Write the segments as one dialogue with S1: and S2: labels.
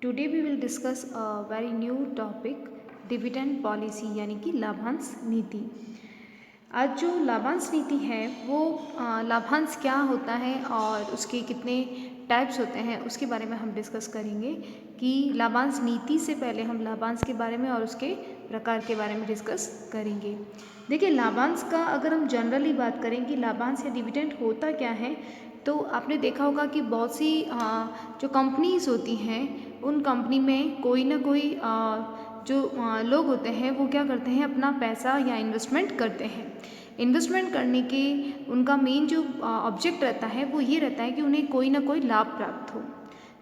S1: Today we will discuss a very new topic dividend policy यानी कि लाभांश नीति। आज जो लाभांश नीति है वो लाभांश क्या होता है और उसके कितने टाइप्स होते हैं उसके बारे में हम डिस्कस करेंगे। कि लाभांश नीति से पहले हम लाभांश के बारे में और उसके प्रकार के बारे में डिस्कस करेंगे। देखिए, लाभांश का अगर हम जनरली बात करें कि लाभांश या डिविडेंड होता क्या है, तो आपने देखा होगा कि बहुत सी जो कंपनीज होती हैं उन कंपनी में कोई ना कोई जो लोग होते हैं वो क्या करते हैं, अपना पैसा या इन्वेस्टमेंट करते हैं। इन्वेस्टमेंट करने के उनका मेन जो ऑब्जेक्ट रहता है वो ये रहता है कि उन्हें कोई ना कोई लाभ प्राप्त हो।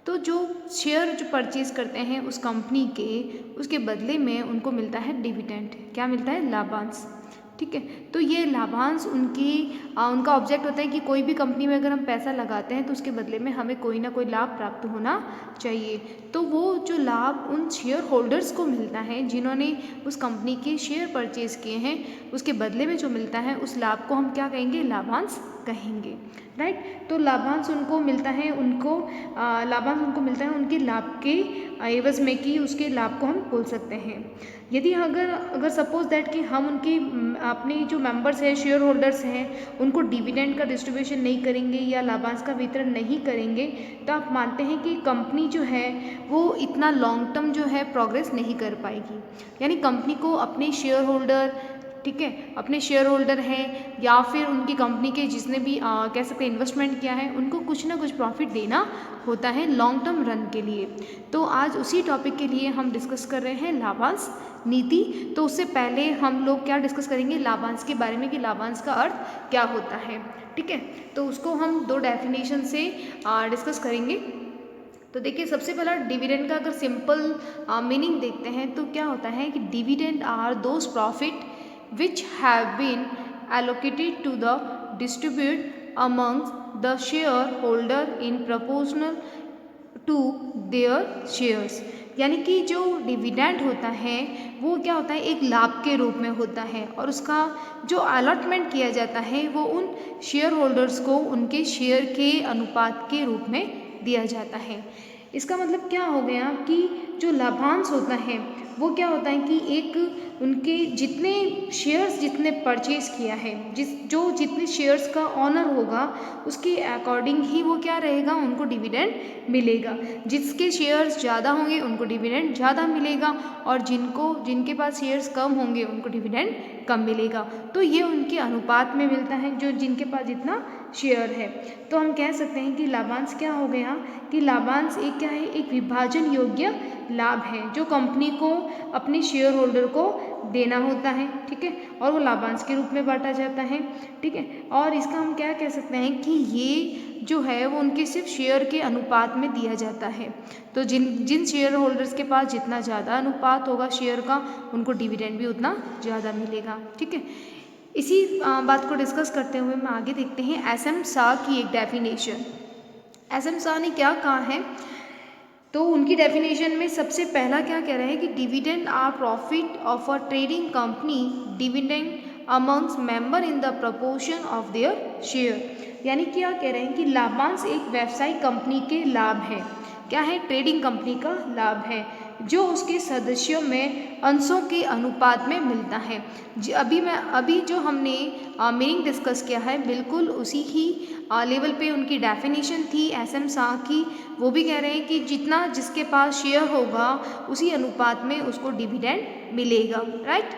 S1: तो जो शेयर जो परचेज करते हैं उस कंपनी के, उसके बदले में उनको मिलता है डिविडेंड। क्या मिलता है? लाभांश। ठीक है, तो ये लाभांश उनका ऑब्जेक्ट होता है कि कोई भी कंपनी में अगर हम पैसा लगाते हैं तो उसके बदले में हमें कोई ना कोई लाभ प्राप्त होना चाहिए। तो वो जो लाभ उन शेयर होल्डर्स को मिलता है जिन्होंने उस कंपनी के शेयर परचेज किए हैं, उसके बदले में जो मिलता है उस लाभ को हम क्या कहेंगे? लाभांश कहेंगे। राइट। तो लाभांश उनको मिलता है उनके लाभ के एवज में, कि उसके लाभ को हम बोल सकते हैं। यदि अगर सपोज दैट कि हम उनकी अपनी जो मेंबर्स हैं, शेयर होल्डर्स हैं, उनको डिविडेंड का डिस्ट्रीब्यूशन नहीं करेंगे या लाभांश का वितरण नहीं करेंगे, तो आप मानते हैं कि कंपनी जो है वो इतना लॉन्ग टर्म जो है प्रोग्रेस नहीं कर पाएगी। यानी कंपनी को अपने शेयर होल्डर, ठीक है, अपने शेयर होल्डर हैं या फिर उनकी कंपनी के जिसने भी कह सकते हैं इन्वेस्टमेंट किया है, उनको कुछ ना कुछ प्रॉफिट देना होता है लॉन्ग टर्म रन के लिए। तो आज उसी टॉपिक के लिए हम डिस्कस कर रहे हैं लाभांश नीति। तो उससे पहले हम लोग क्या डिस्कस करेंगे? लाभांश के बारे में, कि लाभांश का अर्थ क्या होता है। ठीक है, तो उसको हम दो डेफिनेशन से डिस्कस करेंगे। तो देखिए, सबसे पहला डिविडेंड का अगर सिंपल मीनिंग देखते हैं तो क्या होता है कि dividend are those profit which have been allocated to the distribute amongst the shareholder in proportional to their shares। यानी कि जो डिविडेंड होता है वो क्या होता है? एक लाभ के रूप में होता है और उसका जो अलॉटमेंट किया जाता है वो उन शेयर होल्डर्स को उनके शेयर के अनुपात के रूप में दिया जाता है। इसका मतलब क्या हो गया कि जो लाभांश होता है वो क्या होता है कि एक उनके जितने शेयर्स जितने परचेज किया है, जितने शेयर्स का ऑनर होगा उसके अकॉर्डिंग ही वो क्या रहेगा? उनको डिविडेंड मिलेगा। जिसके शेयर्स ज़्यादा होंगे उनको डिविडेंड ज़्यादा मिलेगा और जिनके पास शेयर्स कम होंगे उनको डिविडेंड कम मिलेगा। तो ये उनके अनुपात में मिलता है, जो जिनके पास जितना शेयर है। तो हम कह सकते हैं कि लाभांश क्या हो गया कि लाभांश एक क्या है? एक विभाजन योग्य लाभ है जो कंपनी को अपने शेयर होल्डर को देना होता है। ठीक है, और वो लाभांश के रूप में बांटा जाता है। ठीक है, और इसका हम क्या कह सकते हैं कि ये जो है वो उनके सिर्फ शेयर के अनुपात में दिया जाता है। तो जिन शेयर होल्डर्स के पास जितना ज़्यादा अनुपात होगा शेयर का, उनको डिविडेंड भी उतना ज़्यादा मिलेगा। ठीक है, इसी बात को डिस्कस करते हुए हम आगे देखते हैं एसएम शाह की एक डेफिनेशन। एसएम शाह ने क्या कहा है? तो उनकी डेफिनेशन में सबसे पहला क्या कह रहे हैं कि dividend are profit of a trading company dividend amongst member in the proportion of their share. यानी क्या कह रहे हैं कि लाभांश एक व्यवसायिक कंपनी के लाभ है। क्या है? ट्रेडिंग कंपनी का लाभ है जो उसके सदस्यों में अंशों के अनुपात में मिलता है। अभी जो हमने मीनिंग डिस्कस किया है बिल्कुल उसी ही लेवल पे उनकी डेफिनेशन थी एसएम शाह की। वो भी कह रहे हैं कि जितना जिसके पास शेयर होगा उसी अनुपात में उसको डिविडेंड मिलेगा। राइट।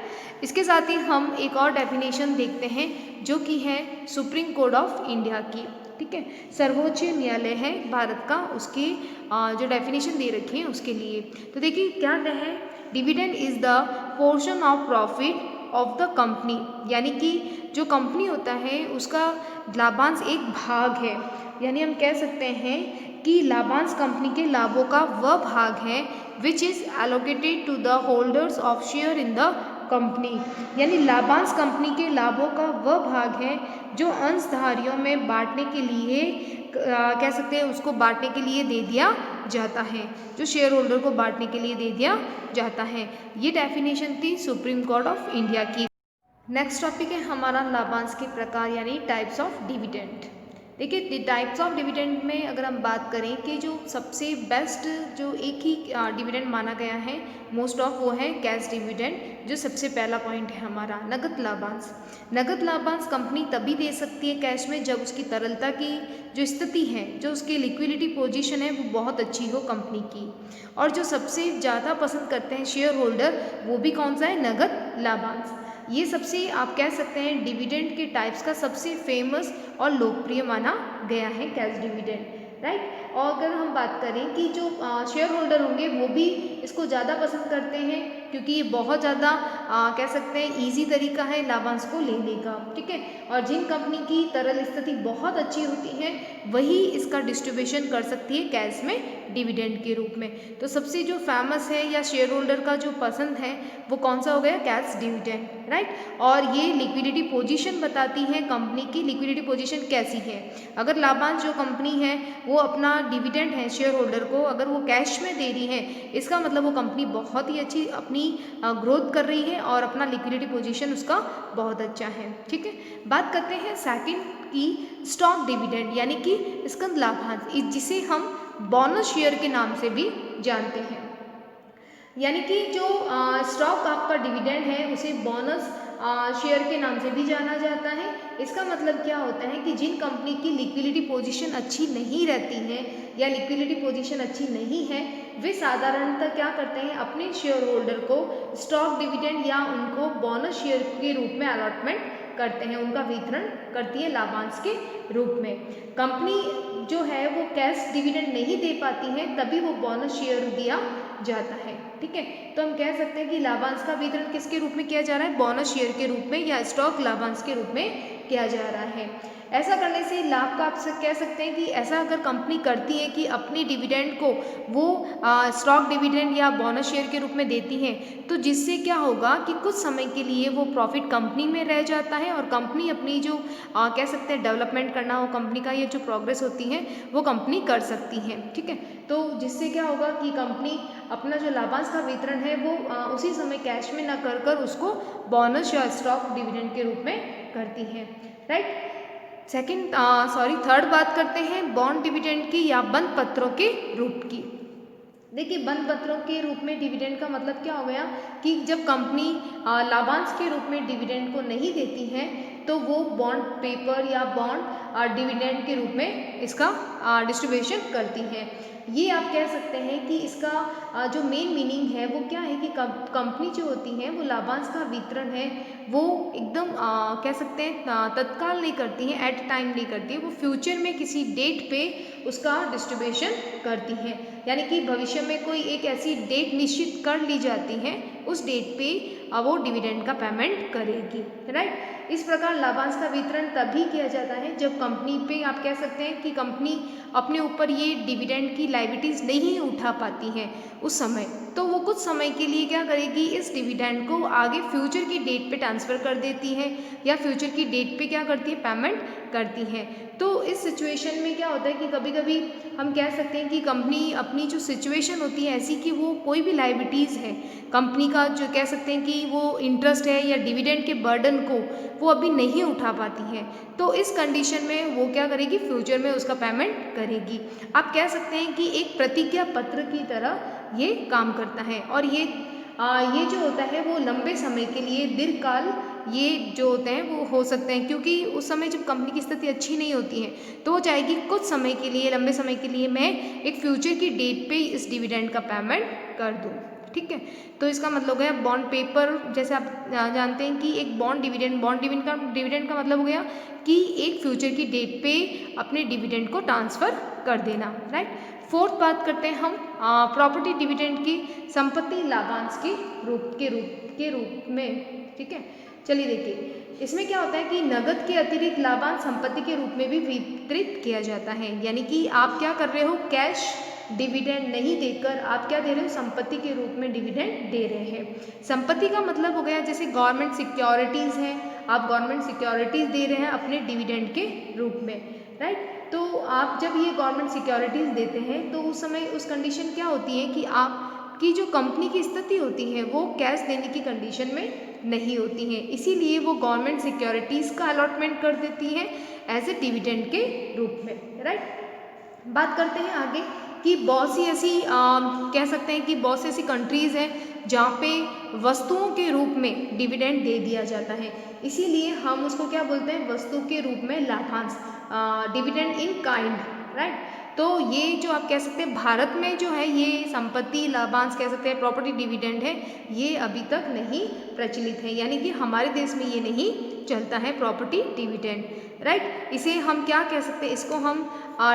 S1: इसके साथ ही हम एक और डेफिनेशन देखते हैं जो कि है सुप्रीम कोर्ट ऑफ इंडिया की। ठीक है, सर्वोच्च न्यायालय है भारत का, उसकी जो डेफिनेशन दे रखी है उसके लिए। तो देखिए क्या है? Dividend is the portion of profit of the company. यानी कि जो कंपनी होता है उसका लाभांश एक भाग है। यानी हम कह सकते हैं कि लाभांश कंपनी के लाभों का वह भाग है which is allocated to the holders of share in the company. यानी लाभांश कंपनी के लाभों का वह भाग है जो अंशधारियों में बांटने के लिए कह सकते हैं उसको बांटने के लिए दे दिया जाता है, जो शेयर होल्डर को बांटने के लिए दे दिया जाता है। ये डेफिनेशन थी सुप्रीम कोर्ट ऑफ इंडिया की। नेक्स्ट टॉपिक है हमारा लाभांश के प्रकार यानी टाइप्स ऑफ डिविडेंड। देखिए टाइप्स ऑफ डिविडेंड में अगर हम बात करें कि जो सबसे बेस्ट जो एक ही डिविडेंड माना गया है मोस्ट ऑफ, वो है कैश डिविडेंड, जो सबसे पहला पॉइंट है हमारा। नगद लाभांश, नगद लाभांश कंपनी तभी दे सकती है कैश में जब उसकी तरलता की जो स्थिति है, जो उसकी लिक्विडिटी पोजीशन है, वो बहुत अच्छी हो कंपनी की। और जो सबसे ज़्यादा पसंद करते हैं शेयर होल्डर, वो भी कौन सा है, नगद लाभांश। ये सबसे आप कह सकते हैं डिविडेंड के टाइप्स का सबसे फेमस और लोकप्रिय माना गया है कैश डिविडेंड, राइट। और अगर हम बात करें कि जो शेयर होल्डर होंगे वो भी इसको ज़्यादा पसंद करते हैं, क्योंकि ये बहुत ज़्यादा कह सकते हैं ईजी तरीका है लाभांश को लेने का, ठीक है। और जिन कंपनी की तरल स्थिति बहुत अच्छी होती है वही इसका डिस्ट्रीब्यूशन कर सकती है कैश में डिविडेंड के रूप में। तो सबसे जो फेमस है या शेयर होल्डर का जो पसंद है वो कौन सा हो गया, कैश डिविडेंड, राइट। और ये लिक्विडिटी पोजीशन बताती है कंपनी की लिक्विडिटी पोजीशन कैसी है। अगर लाभांश जो कंपनी है वो अपना डिविडेंड है शेयर होल्डर को अगर वो कैश में दे रही है, इसका मतलब वो कंपनी बहुत ही अच्छी अपनी ग्रोथ कर रही है और अपना लिक्विडिटी पोजीशन उसका बहुत अच्छा है, ठीक है। बात करते हैं सेकंड की स्टॉक डिविडेंड यानी कि स्कंद लाभांश, जिसे हम बोनस शेयर के नाम से भी जानते हैं। यानी कि जो स्टॉक आपका डिविडेंड है उसे बोनस शेयर के नाम से भी जाना जाता है। इसका मतलब क्या होता है कि जिन कंपनी की लिक्विडिटी पोजीशन अच्छी नहीं रहती है या लिक्विडिटी पोजीशन अच्छी नहीं है, वे साधारणतः क्या करते हैं, अपने शेयर होल्डर को स्टॉक डिविडेंड या उनको बोनस शेयर के रूप में अलॉटमेंट करते हैं, उनका वितरण करती है लाभांश के रूप में। कंपनी जो है वो कैश डिविडेंड नहीं दे पाती है, तभी वो बोनस शेयर दिया जाता है, ठीक है। तो हम कह सकते हैं कि लाभांश का वितरण किसके रूप में किया जा रहा है, बोनस शेयर के रूप में या स्टॉक लाभांश के रूप में किया जा रहा है। ऐसा करने से लाभ का आप कह सकते हैं कि ऐसा अगर कंपनी करती है कि अपनी डिविडेंड को वो स्टॉक डिविडेंड या बोनस शेयर के रूप में देती है, तो जिससे क्या होगा कि कुछ समय के लिए वो प्रॉफिट कंपनी में रह जाता है और कंपनी अपनी जो कह सकते हैं डेवलपमेंट करना हो कंपनी का, ये जो प्रोग्रेस होती है वो कंपनी कर सकती है, ठीक है। तो जिससे क्या होगा कि कंपनी अपना जो लाभांश का वितरण है वो उसी समय कैश में ना कर उसको बोनस या स्टॉक डिविडेंड के रूप में करती है, राइट। थर्ड बात करते हैं बॉन्ड डिविडेंड की या बंद पत्रों के रूप की। देखिए बंद पत्रों के रूप में डिविडेंड का मतलब क्या हो गया कि जब कंपनी लाभांश के रूप में डिविडेंड को नहीं देती है तो वो बॉन्ड पेपर या बॉन्ड डिविडेंड के रूप में इसका डिस्ट्रीब्यूशन करती है। ये आप कह सकते हैं कि इसका जो मेन मीनिंग है वो क्या है कि कंपनी जो होती है वो लाभांश का वितरण है वो एकदम कह सकते हैं तत्काल नहीं करती है, एट टाइम नहीं करती है, वो फ्यूचर में किसी डेट पे उसका डिस्ट्रीब्यूशन करती है। यानी कि भविष्य में कोई एक ऐसी डेट निश्चित कर ली जाती है, उस डेट पे वो डिविडेंड का पेमेंट करेगी, राइट। इस प्रकार लाभांश का वितरण तभी किया जाता है जब कंपनी पे आप कह सकते हैं कि कंपनी अपने ऊपर ये डिविडेंड की लायबिलिटीज़ नहीं उठा पाती है उस समय, तो वो कुछ समय के लिए क्या करेगी, इस डिविडेंड को आगे फ्यूचर की डेट पे ट्रांसफ़र कर देती है या फ्यूचर की डेट पे क्या करती है, पेमेंट करती है। तो इस सिचुएशन में क्या होता है कि कभी कभी हम कह सकते हैं कि कंपनी अपनी जो सिचुएशन होती है ऐसी कि वो कोई भी लायबिलिटीज़ है कंपनी का, जो कह सकते हैं कि वो इंटरेस्ट है या डिविडेंड के बर्डन को वो अभी नहीं उठा पाती है, तो इस कंडीशन में वो क्या करेगी, फ्यूचर में उसका पेमेंट करेगी। आप कह सकते हैं कि एक प्रतिज्ञा पत्र की तरह ये काम करता है। और ये जो होता है वो लंबे समय के लिए दीर्घकाल ये जो होते हैं वो हो सकते हैं, क्योंकि उस समय जब कंपनी की स्थिति अच्छी नहीं होती है तो वो चाहेगी कुछ समय के लिए, लंबे समय के लिए मैं एक फ्यूचर की डेट पे इस डिविडेंड का पेमेंट कर दूँ, ठीक है। तो इसका मतलब हो गया बॉन्ड पेपर, जैसे आप जानते हैं कि एक बॉन्ड डिविडेंड का मतलब हो गया कि एक फ्यूचर की डेट पे अपने डिविडेंड को ट्रांसफ़र कर देना, राइट। फोर्थ बात करते हैं हम प्रॉपर्टी डिविडेंड की, संपत्ति लाभांश के रूप में, ठीक है। चलिए देखिए इसमें क्या होता है कि नगद के अतिरिक्त लाभांश संपत्ति के रूप में भी वितरित किया जाता है। यानी कि आप क्या कर रहे हो, कैश डिविडेंड नहीं देकर आप क्या दे रहे हो, संपत्ति के रूप में डिविडेंड दे रहे हैं। संपत्ति का मतलब हो गया जैसे गवर्नमेंट सिक्योरिटीज़ हैं, आप गवर्नमेंट सिक्योरिटीज़ दे रहे हैं अपने डिविडेंड के रूप में, राइट। तो आप जब ये गवर्नमेंट सिक्योरिटीज़ देते हैं तो उस समय उस कंडीशन क्या होती है कि आपकी कि जो कंपनी की स्थिति होती है वो कैश देने की कंडीशन में नहीं होती हैं, इसीलिए वो गवर्नमेंट सिक्योरिटीज़ का अलॉटमेंट कर देती हैं एज ए डिविडेंड के रूप में, राइट। बात करते हैं आगे कि बहुत सी ऐसी कह सकते हैं कि बहुत सी ऐसी कंट्रीज़ हैं जहाँ पे वस्तुओं के रूप में डिविडेंड दे दिया जाता है, इसीलिए हम उसको क्या बोलते हैं, वस्तु के रूप में लाभांश, डिविडेंड इन काइंड, राइट। तो ये जो आप कह सकते हैं भारत में जो है ये संपत्ति लाभांश कह सकते हैं प्रॉपर्टी डिविडेंड है, ये अभी तक नहीं प्रचलित है, यानी कि हमारे देश में ये नहीं चलता है प्रॉपर्टी डिविडेंड, राइट। इसे हम क्या कह सकते हैं, इसको हम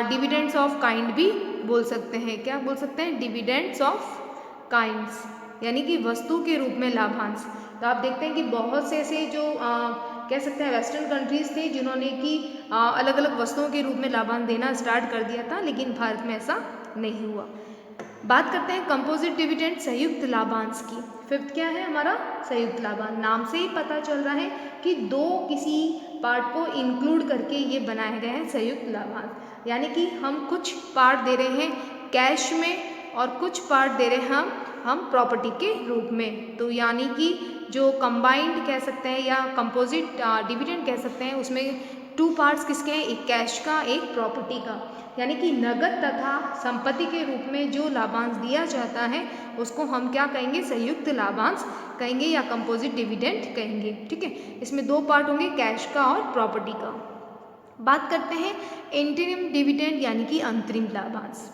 S1: डिविडेंड्स ऑफ काइंड भी बोल सकते हैं। क्या बोल सकते हैं, डिविडेंड्स ऑफ काइंड्स, यानी कि वस्तु के रूप में लाभांश। तो आप देखते हैं कि बहुत से ऐसे जो कह सकते हैं वेस्टर्न कंट्रीज थे जिन्होंने कि अलग अलग वस्तुओं के रूप में लाभांश देना स्टार्ट कर दिया था, लेकिन भारत में ऐसा नहीं हुआ। बात करते हैं कंपोजिट डिविडेंड, संयुक्त लाभांश की। फिफ्थ क्या है हमारा, संयुक्त लाभांश। नाम से ही पता चल रहा है कि दो किसी पार्ट को इंक्लूड करके ये बनाए गए हैं संयुक्त लाभांश, यानी कि हम कुछ पार्ट दे रहे हैं कैश में और कुछ पार्ट दे रहे हैं हम प्रॉपर्टी के रूप में। तो यानी कि जो कंबाइंड कह सकते हैं या कंपोजिट डिविडेंड कह सकते हैं, उसमें टू पार्ट्स किसके हैं, एक कैश का एक प्रॉपर्टी का, यानी कि नगद तथा संपत्ति के रूप में जो लाभांश दिया जाता है उसको हम क्या कहेंगे, संयुक्त लाभांश कहेंगे या कंपोजिट डिविडेंड कहेंगे, ठीक है। इसमें दो पार्ट होंगे, कैश का और प्रॉपर्टी का। बात करते हैं इंटरिम डिविडेंड यानी कि अंतरिम लाभांश।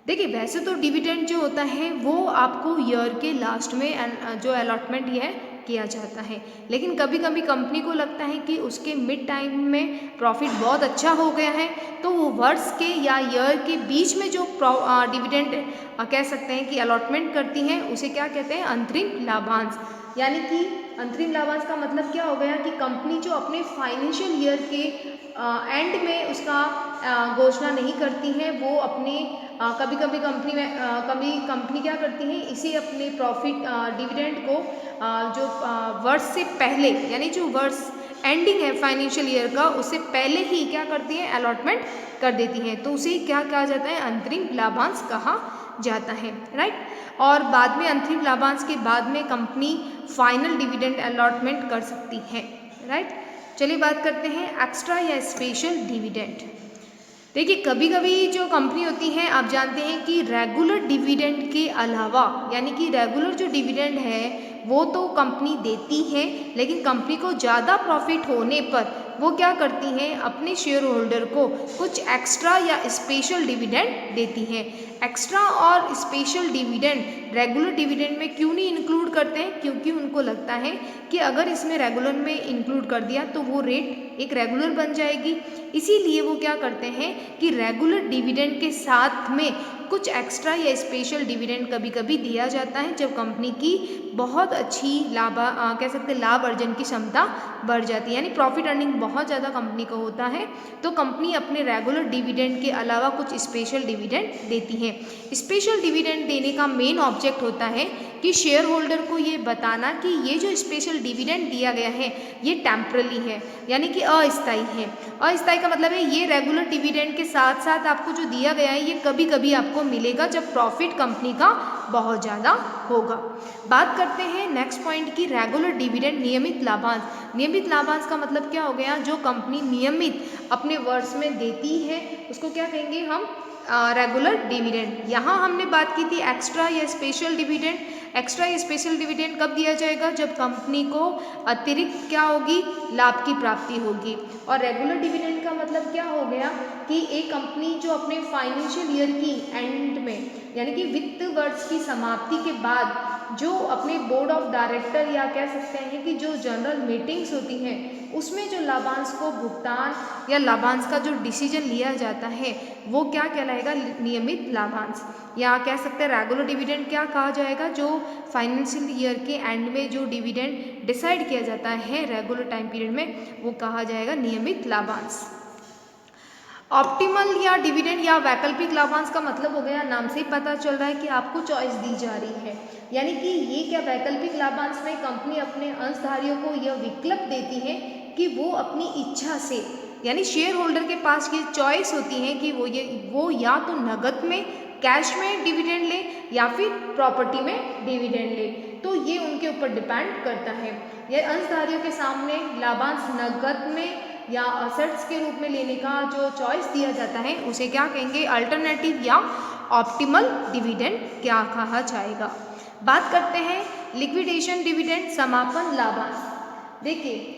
S1: देखिए वैसे तो डिविडेंड जो होता है वो आपको ईयर के लास्ट में जो अलॉटमेंट है किया जाता है, लेकिन कभी कभी कंपनी को लगता है कि उसके मिड टाइम में प्रॉफिट बहुत अच्छा हो गया है, तो वो वर्ष के या ईयर के बीच में जो डिविडेंड कह सकते हैं कि अलॉटमेंट करती हैं उसे क्या कहते हैं, अंतरिम लाभांश। यानी कि अंतरिम लाभांश का मतलब क्या हो गया कि कंपनी जो अपने फाइनेंशियल ईयर के एंड में उसका घोषणा नहीं करती है, वो अपने कभी कभी कंपनी क्या करती है, इसे अपने प्रॉफिट डिविडेंड को जो वर्ष से पहले यानी जो वर्ष एंडिंग है फाइनेंशियल ईयर का उससे पहले ही क्या करती है, अलॉटमेंट कर देती हैं, तो उसे क्या कहा जाता है, अंतरिम लाभांश कहा जाता है, राइट। और बाद में अंतरिम लाभांश के बाद में कंपनी फाइनल डिविडेंड अलॉटमेंट कर सकती है, राइट। चलिए बात करते हैं एक्स्ट्रा या स्पेशल डिविडेंड। देखिए कभी कभी जो कंपनी होती है आप जानते हैं कि रेगुलर डिविडेंड के अलावा, यानी कि रेगुलर जो डिविडेंड है वो तो कंपनी देती है, लेकिन कंपनी को ज़्यादा प्रॉफिट होने पर वो क्या करती हैं, अपने शेयर होल्डर को कुछ एक्स्ट्रा या स्पेशल डिविडेंड देती हैं। एक्स्ट्रा और स्पेशल डिविडेंड रेगुलर डिविडेंड में क्यों नहीं इंक्लूड करते हैं, क्योंकि उनको लगता है कि अगर इसमें रेगुलर में इंक्लूड कर दिया तो वो रेट एक रेगुलर बन जाएगी, इसीलिए वो क्या करते हैं कि रेगुलर डिविडेंड के साथ में कुछ एक्स्ट्रा या स्पेशल डिविडेंड कभी कभी दिया जाता है जब कंपनी की बहुत अच्छी कह सकते हैं लाभ अर्जन की क्षमता बढ़ जाती है, यानी प्रॉफिट अर्निंग बहुत ज़्यादा कंपनी को होता है, तो कंपनी अपने रेगुलर डिविडेंड के अलावा कुछ स्पेशल डिविडेंड देती है। स्पेशल डिविडेंड देने का मेन ऑब्जेक्ट होता है कि शेयर होल्डर को ये बताना कि ये जो स्पेशल डिविडेंड दिया गया है ये टेम्पररी है, यानी कि अस्थायी है। अस्थायी का मतलब है ये रेगुलर डिविडेंड के साथ साथ आपको जो दिया गया है ये कभी कभी आपको मिलेगा जब प्रॉफिट कंपनी का बहुत ज़्यादा होगा। बात करते हैं नेक्स्ट पॉइंट की, रेगुलर डिविडेंड नियमित लाभांश। नियमित लाभांश का मतलब क्या हो गया, जो कंपनी नियमित अपने वर्ष में देती है उसको क्या कहेंगे हम, रेगुलर डिविडेंड। यहाँ हमने बात की थी एक्स्ट्रा या स्पेशल डिविडेंड। एक्स्ट्रा या स्पेशल डिविडेंड कब दिया जाएगा, जब कंपनी को अतिरिक्त क्या होगी, लाभ की प्राप्ति होगी। और रेगुलर डिविडेंड का मतलब क्या हो गया कि एक कंपनी जो अपने फाइनेंशियल ईयर की एंड में यानी कि वित्त वर्ष की समाप्ति के बाद जो अपने बोर्ड ऑफ डायरेक्टर या कह सकते हैं कि जो जनरल मीटिंग्स होती हैं उसमें जो लाभांश को भुगतान या लाभांश का जो डिसीजन लिया जाता है वो क्या कहलाएगा, नियमित लाभांश, या कह सकते हैं रेगुलर डिविडेंड क्या कहा जाएगा, जो फाइनेंशियल ईयर के एंड में जो डिविडेंड डिसाइड किया जाता है रेगुलर टाइम पीरियड में वो कहा जाएगा नियमित लाभांश। ऑप्टिमल या डिविडेंड या वैकल्पिक लाभांश का मतलब हो गया, नाम से ही पता चल रहा है कि आपको चॉइस दी जा रही है, यानी कि ये क्या वैकल्पिक लाभांश में कंपनी अपने अंशधारियों को यह विकल्प देती है कि वो अपनी इच्छा से, यानी शेयर होल्डर के पास ये चॉइस होती है कि वो या तो नगद में कैश में डिविडेंड ले या फिर प्रॉपर्टी में डिविडेंड ले, तो ये उनके ऊपर डिपेंड करता है। ये अंशधारियों के सामने लाभांश नकद में या असेट्स के रूप में लेने का जो चॉइस दिया जाता है उसे क्या कहेंगे, अल्टरनेटिव या ऑप्टिमल डिविडेंड क्या कहा जाएगा। बात करते हैं लिक्विडेशन डिविडेंड, समापन लाभांश। देखिए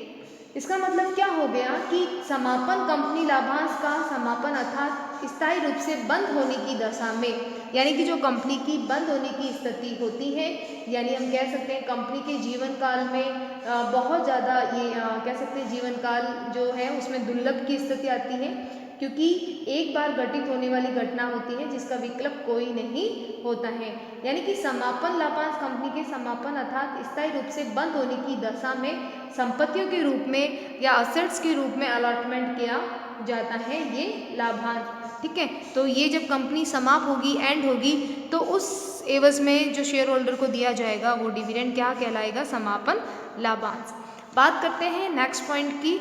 S1: इसका मतलब क्या हो गया कि समापन कंपनी लाभांश का समापन अर्थात स्थायी रूप से बंद होने की दशा में, यानी कि जो कंपनी की बंद होने की स्थिति होती है, यानी हम कह सकते हैं कंपनी के जीवन काल में बहुत ज़्यादा ये कह सकते हैं जीवन काल जो है उसमें दुर्लभ की स्थिति आती है, क्योंकि एक बार घटित होने वाली घटना होती है जिसका विकल्प कोई नहीं होता है। यानी कि समापन लाभांश कंपनी के समापन अर्थात स्थायी रूप से बंद होने की दशा में संपत्तियों के रूप में या असेट्स के रूप में अलॉटमेंट किया जाता है ये लाभांश। ठीक है, तो ये जब कंपनी समाप्त होगी, एंड होगी, तो उस एवज में जो शेयर होल्डर को दिया जाएगा वो डिविडेंड क्या कहलाएगा, समापन लाभांश। बात करते हैं नेक्स्ट पॉइंट की,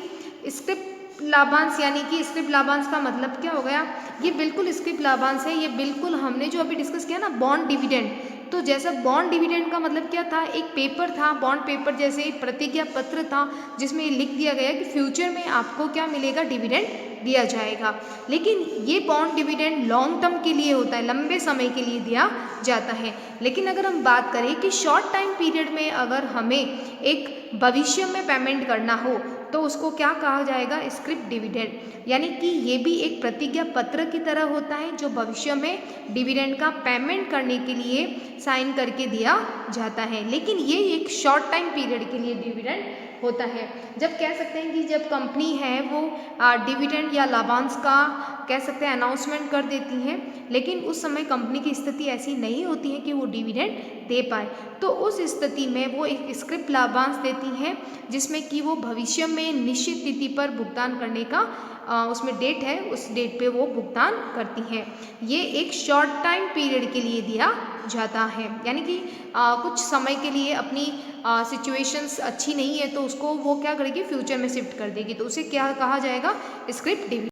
S1: स्क्रिप्ट लाभांश, यानी कि स्क्रिप्ट लाभांश का मतलब क्या हो गया, ये बिल्कुल स्क्रिप्ट लाभांश है, ये बिल्कुल हमने जो अभी डिस्कस किया ना बॉन्ड डिविडेंड, तो जैसा बॉन्ड डिविडेंड का मतलब क्या था, एक पेपर था, बॉन्ड पेपर जैसे प्रतिज्ञा पत्र था जिसमें ये लिख दिया गया कि फ्यूचर में आपको क्या मिलेगा, डिविडेंड दिया जाएगा। लेकिन ये बॉन्ड डिविडेंड लॉन्ग टर्म के लिए होता है, लंबे समय के लिए दिया जाता है। लेकिन अगर हम बात करें कि शॉर्ट टाइम पीरियड में अगर हमें एक भविष्य में पेमेंट करना हो तो उसको क्या कहा जाएगा, स्क्रिप्ट डिविडेंड, यानी कि ये भी एक प्रतिज्ञा पत्र की तरह होता है जो भविष्य में डिविडेंड का पेमेंट करने के लिए साइन करके दिया जाता है। लेकिन ये एक शॉर्ट टाइम पीरियड के लिए डिविडेंड होता है। जब कह सकते हैं कि जब कंपनी है वो डिविडेंड या लाभांश का कह सकते हैं अनाउंसमेंट कर देती है, लेकिन उस समय कंपनी की स्थिति ऐसी नहीं होती है कि वो डिविडेंड दे पाए, तो उस स्थिति में वो एक स्क्रिप्ट लाभांश देती है जिसमें कि वो भविष्य में निश्चित तिथि पर भुगतान करने का उसमें डेट है, उस डेट पे वो भुगतान करती हैं। ये एक शॉर्ट टाइम पीरियड के लिए दिया जाता है, यानी कि कुछ समय के लिए अपनी सिचुएशंस अच्छी नहीं है तो उसको वो क्या करेगी, फ्यूचर में शिफ्ट कर देगी, तो उसे क्या कहा जाएगा, स्क्रिप्ट डिविडेंड।